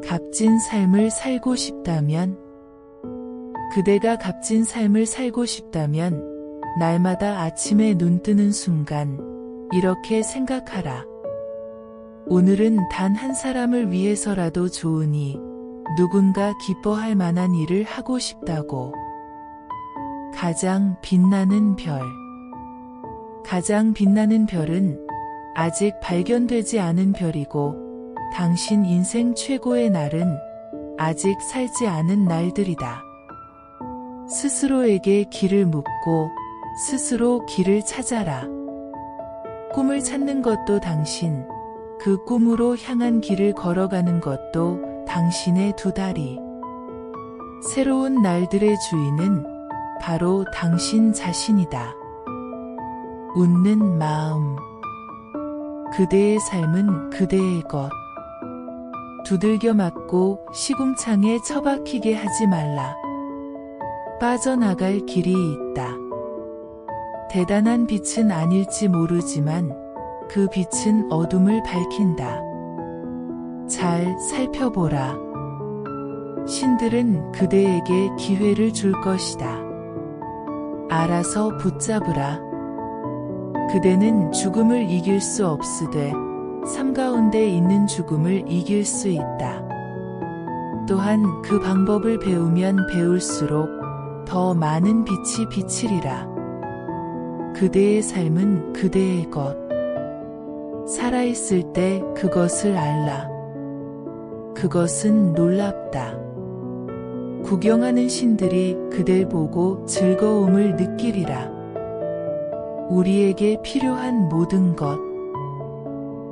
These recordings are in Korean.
값진 삶을 살고 싶다면, 그대가 값진 삶을 살고 싶다면 날마다 아침에 눈 뜨는 순간 이렇게 생각하라. 오늘은 단 한 사람을 위해서라도 좋으니 누군가 기뻐할 만한 일을 하고 싶다고. 가장 빛나는 별. 가장 빛나는 별은 아직 발견되지 않은 별이고 당신 인생 최고의 날은 아직 살지 않은 날들이다. 스스로에게 길을 묻고 스스로 길을 찾아라. 꿈을 찾는 것도 당신, 그 꿈으로 향한 길을 걸어가는 것도 당신의 두 다리. 새로운 날들의 주인은 바로 당신 자신이다. 웃는 마음. 그대의 삶은 그대의 것. 두들겨 맞고 시궁창에 처박히게 하지 말라. 빠져나갈 길이 있다. 대단한 빛은 아닐지 모르지만 그 빛은 어둠을 밝힌다. 잘 살펴보라. 신들은 그대에게 기회를 줄 것이다. 알아서 붙잡으라. 그대는 죽음을 이길 수 없으되 삶 가운데 있는 죽음을 이길 수 있다. 또한 그 방법을 배우면 배울수록 더 많은 빛이 비치리라. 그대의 삶은 그대의 것. 살아있을 때 그것을 알라. 그것은 놀랍다. 구경하는 신들이 그댈 보고 즐거움을 느끼리라. 우리에게 필요한 모든 것.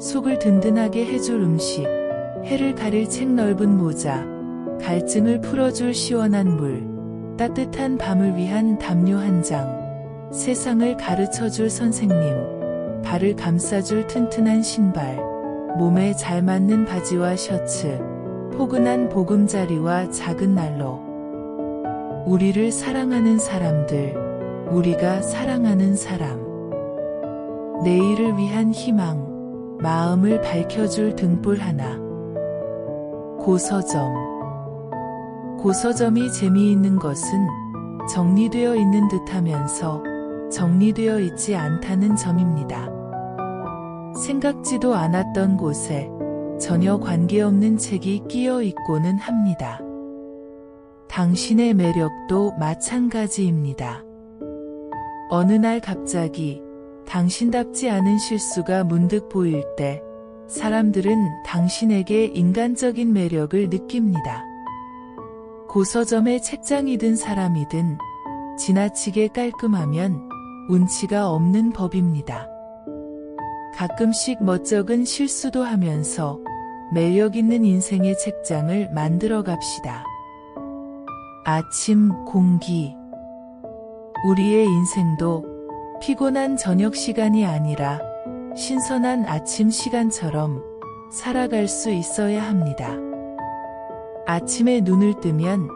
속을 든든하게 해줄 음식, 해를 가릴 책 넓은 모자, 갈증을 풀어줄 시원한 물, 따뜻한 밤을 위한 담요 한 장, 세상을 가르쳐줄 선생님, 발을 감싸줄 튼튼한 신발, 몸에 잘 맞는 바지와 셔츠, 포근한 보금자리와 작은 난로. 우리를 사랑하는 사람들, 우리가 사랑하는 사람. 내일을 위한 희망, 마음을 밝혀줄 등불 하나. 고서점. 고서점이 재미있는 것은 정리되어 있는 듯하면서 정리되어 있지 않다는 점입니다. 생각지도 않았던 곳에 전혀 관계없는 책이 끼어 있고는 합니다. 당신의 매력도 마찬가지입니다. 어느 날 갑자기 당신답지 않은 실수가 문득 보일 때 사람들은 당신에게 인간적인 매력을 느낍니다. 고서점에 책장이 든 사람이든 지나치게 깔끔하면 운치가 없는 법입니다. 가끔씩 멋쩍은 실수도 하면서 매력 있는 인생의 책장을 만들어 갑시다. 아침 공기. 우리의 인생도 피곤한 저녁 시간이 아니라 신선한 아침 시간처럼 살아갈 수 있어야 합니다. 아침에 눈을 뜨면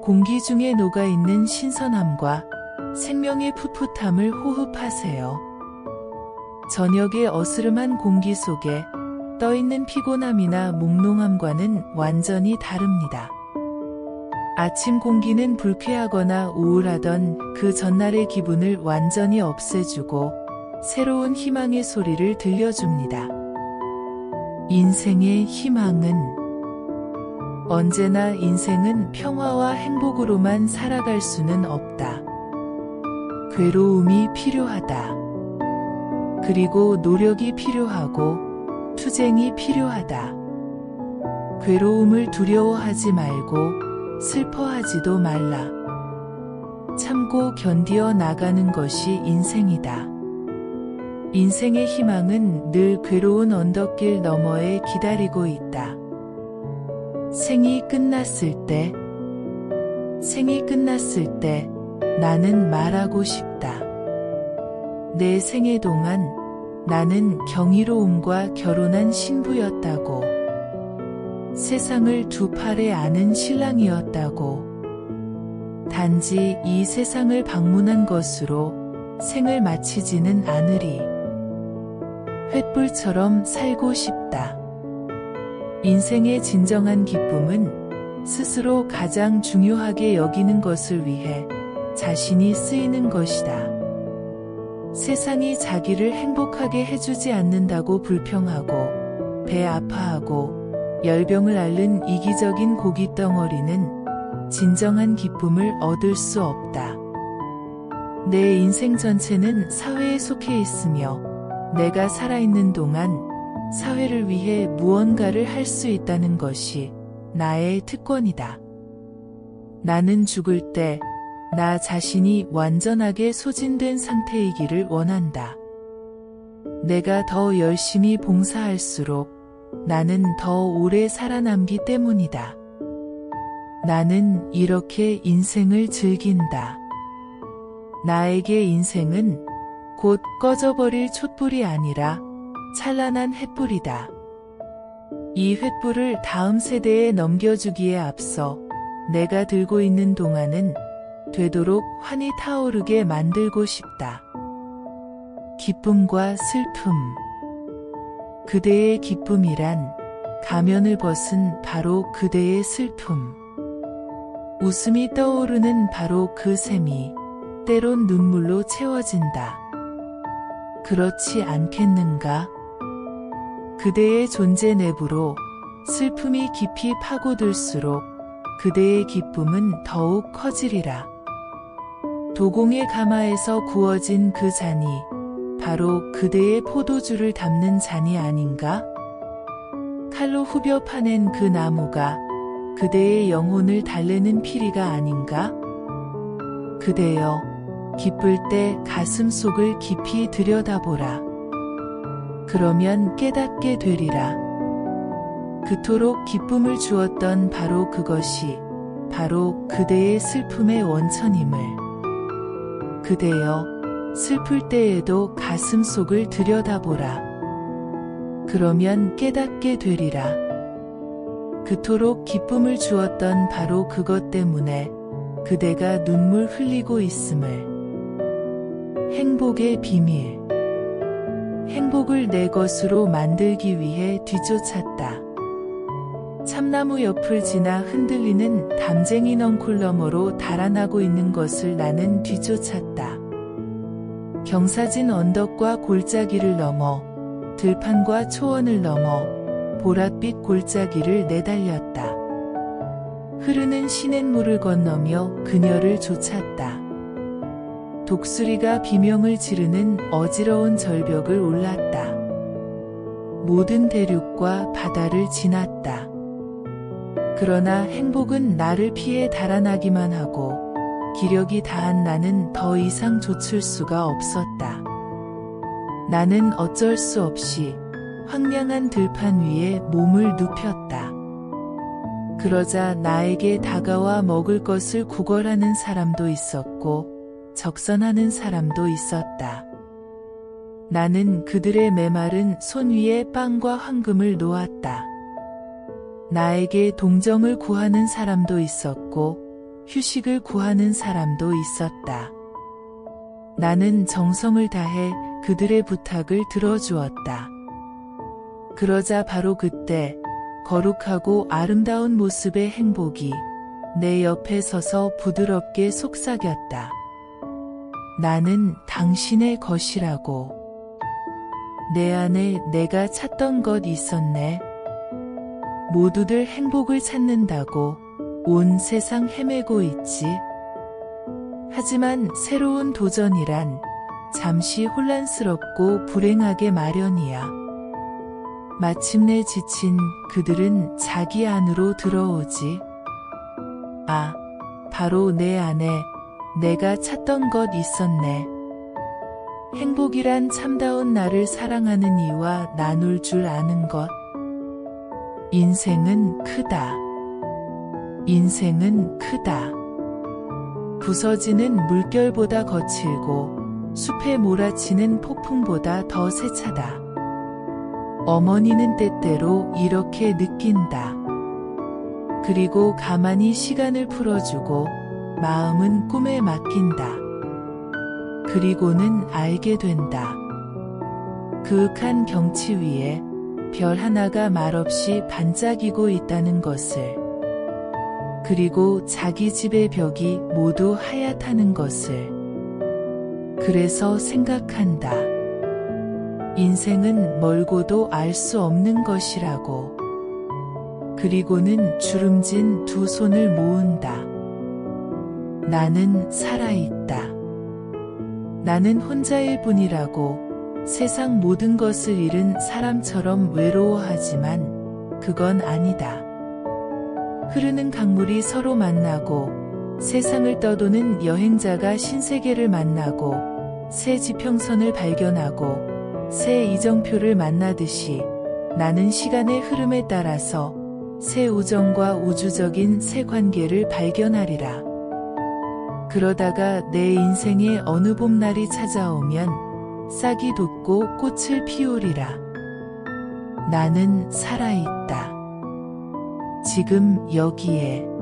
공기 중에 녹아있는 신선함과 생명의 풋풋함을 호흡하세요. 저녁의 어스름한 공기 속에 떠있는 피곤함이나 몽롱함과는 완전히 다릅니다. 아침 공기는 불쾌하거나 우울하던 그 전날의 기분을 완전히 없애주고 새로운 희망의 소리를 들려줍니다. 인생의 희망은 언제나 인생은 평화와 행복으로만 살아갈 수는 없다. 괴로움이 필요하다. 그리고 노력이 필요하고 투쟁이 필요하다. 괴로움을 두려워하지 말고 슬퍼하지도 말라. 참고 견디어 나가는 것이 인생이다. 인생의 희망은 늘 괴로운 언덕길 너머에 기다리고 있다. 생이 끝났을 때 나는 말하고 싶다. 내 생애 동안 나는 경이로움과 결혼한 신부였다고. 세상을 두 팔에 아는 신랑이었다고. 단지 이 세상을 방문한 것으로 생을 마치지는 않으리. 횃불처럼 살고 싶다. 인생의 진정한 기쁨은 스스로 가장 중요하게 여기는 것을 위해 자신이 쓰이는 것이다. 세상이 자기를 행복하게 해주지 않는다고 불평하고 배 아파하고 열병을 앓는 이기적인 고깃덩어리는 진정한 기쁨을 얻을 수 없다. 내 인생 전체는 사회에 속해 있으며 내가 살아있는 동안 사회를 위해 무언가를 할 수 있다는 것이 나의 특권이다. 나는 죽을 때 나 자신이 완전하게 소진된 상태이기를 원한다. 내가 더 열심히 봉사할수록 나는 더 오래 살아남기 때문이다. 나는 이렇게 인생을 즐긴다. 나에게 인생은 곧 꺼져버릴 촛불이 아니라 찬란한 횃불이다. 이 횃불을 다음 세대에 넘겨주기에 앞서 내가 들고 있는 동안은 되도록 환히 타오르게 만들고 싶다. 기쁨과 슬픔. 그대의 기쁨이란 가면을 벗은 바로 그대의 슬픔. 웃음이 떠오르는 바로 그 셈이 때론 눈물로 채워진다. 그렇지 않겠는가? 그대의 존재 내부로 슬픔이 깊이 파고들수록 그대의 기쁨은 더욱 커지리라. 도공의 가마에서 구워진 그 잔이 바로 그대의 포도주를 담는 잔이 아닌가? 칼로 후벼 파낸 그 나무가 그대의 영혼을 달래는 피리가 아닌가? 그대여, 기쁠 때 가슴 속을 깊이 들여다보라. 그러면 깨닫게 되리라. 그토록 기쁨을 주었던 바로 그것이 바로 그대의 슬픔의 원천임을. 그대여, 슬플 때에도 가슴 속을 들여다보라. 그러면 깨닫게 되리라. 그토록 기쁨을 주었던 바로 그것 때문에 그대가 눈물 흘리고 있음을. 행복의 비밀. 행복을 내 것으로 만들기 위해 뒤쫓았다. 참나무 옆을 지나 흔들리는 담쟁이 넝쿨 너머로 달아나고 있는 것을 나는 뒤쫓았다. 경사진 언덕과 골짜기를 넘어 들판과 초원을 넘어 보랏빛 골짜기를 내달렸다. 흐르는 시냇물을 건너며 그녀를 쫓았다. 독수리가 비명을 지르는 어지러운 절벽을 올랐다. 모든 대륙과 바다를 지났다. 그러나 행복은 나를 피해 달아나기만 하고 기력이 다한 나는 더 이상 좇을 수가 없었다. 나는 어쩔 수 없이 황량한 들판 위에 몸을 눕혔다. 그러자 나에게 다가와 먹을 것을 구걸하는 사람도 있었고 적선하는 사람도 있었다. 나는 그들의 메마른 손 위에 빵과 황금을 놓았다. 나에게 동정을 구하는 사람도 있었고 휴식을 구하는 사람도 있었다. 나는 정성을 다해 그들의 부탁을 들어주었다. 그러자 바로 그때 거룩하고 아름다운 모습의 행복이 내 옆에 서서 부드럽게 속삭였다. 나는 당신의 것이라고. 내 안에 내가 찾던 것 있었네. 모두들 행복을 찾는다고 온 세상 헤매고 있지. 하지만 새로운 도전이란 잠시 혼란스럽고 불행하게 마련이야. 마침내 지친 그들은 자기 안으로 들어오지. 아, 바로 내 안에 내가 찾던 것 있었네. 행복이란 참다운 나를 사랑하는 이와 나눌 줄 아는 것. 인생은 크다. 인생은 크다. 부서지는 물결보다 거칠고 숲에 몰아치는 폭풍보다 더 세차다. 어머니는 때때로 이렇게 느낀다. 그리고 가만히 시간을 풀어주고 마음은 꿈에 맡긴다. 그리고는 알게 된다. 그윽한 경치 위에 별 하나가 말없이 반짝이고 있다는 것을, 그리고 자기 집의 벽이 모두 하얗다는 것을. 그래서 생각한다. 인생은 멀고도 알 수 없는 것이라고. 그리고는 주름진 두 손을 모은다. 나는 살아있다. 나는 혼자일 뿐이라고. 세상 모든 것을 잃은 사람처럼 외로워하지만 그건 아니다. 흐르는 강물이 서로 만나고, 세상을 떠도는 여행자가 신세계를 만나고, 새 지평선을 발견하고, 새 이정표를 만나듯이 나는 시간의 흐름에 따라서 새 우정과 우주적인 새 관계를 발견하리라. 그러다가 내 인생의 어느 봄날이 찾아오면 싹이 돋고 꽃을 피우리라. 나는 살아있다. 지금 여기에.